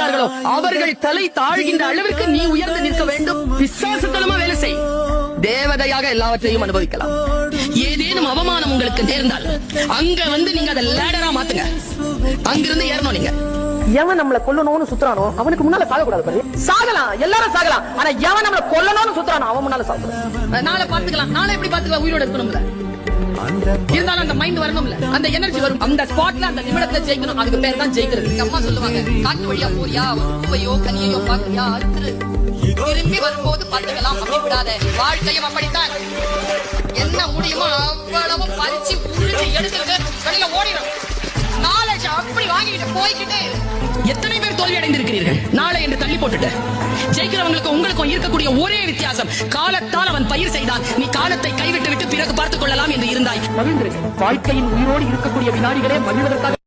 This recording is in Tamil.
இருக்கிறார்களோ அவர்கள் தலை தாழ்கின்ற அளவிற்கு நீ உயர்ந்து நிற்க வேண்டும். விசுவாசத்தனமா வேலை செய். தேவதையாக எல்லாவற்றையும் அனுபவிக்கலாம். ஏதேனும் அவமானம் உங்களுக்கு நேர்ந்தால் அங்க வந்து நீங்க அதை லேடரா மாத்துங்க. அங்கிருந்து ஏறணும். நீங்க எவன் நம்மள கொல்லணும்னு சுத்துறானோ அவனுக்கு முன்னால சாக கூடாது. சாகலாம், எல்லாரும் சாகலாம். ஆனா எவன் நம்மள கொல்லணும்னு சுத்துறானோ அவன் முன்னால சாகக்கூடாது. நாளை பாத்துக்கலாம், நாளை எப்படி பாத்துக்கலாம், உயிரோட இருக்கணும்ல. இருந்தாலும் அந்த மைண்ட் வரணும்ல, அந்த எனர்ஜி வரும். அந்த ஸ்பாட்ல அந்த நிமிடத்துல ஜெயிக்கணும். அதுக்கு பேர் தான் ஜெயிக்கிறது. அம்மா சொல்லுவாங்க, காட்டு வழியா போறியா, பூவையோ கனியையோ பாக்குறியா, அறுத்துரு, திரும்பி வரும்போது பாத்துக்கலாம், அப்படி விடாத. வாழ்க்கையும் அப்படித்தான். என்ன முடியுமோ அவ்வளவு பறிச்சு உறிஞ்சி எடுத்துட்டு வெளியில ஓடிடும். நாலேஜ் அப்படி வாங்கிட்டு போய்கிட்டு எத்தனை பேர் தோல்வி அடைந்திருக்கிறீர்கள் நாளை என்று தள்ளி போட்டுட்டு. ஜெயிக்கிறவங்களுக்கு உங்களுக்கும் இருக்கக்கூடிய ஒரே வித்தியாசம், காலத்தால் அவன் பயிர் செய்தான், நீ காலத்தை கைவிட்டு விட்டு பிறகு பார்த்துக் கொள்ளலாம் என்று இருந்தாய். மகிழ்ந்திருக்கு. வாழ்க்கையின் உயிரோடு இருக்கக்கூடிய வினாடிகளே மகிழ்வதற்காக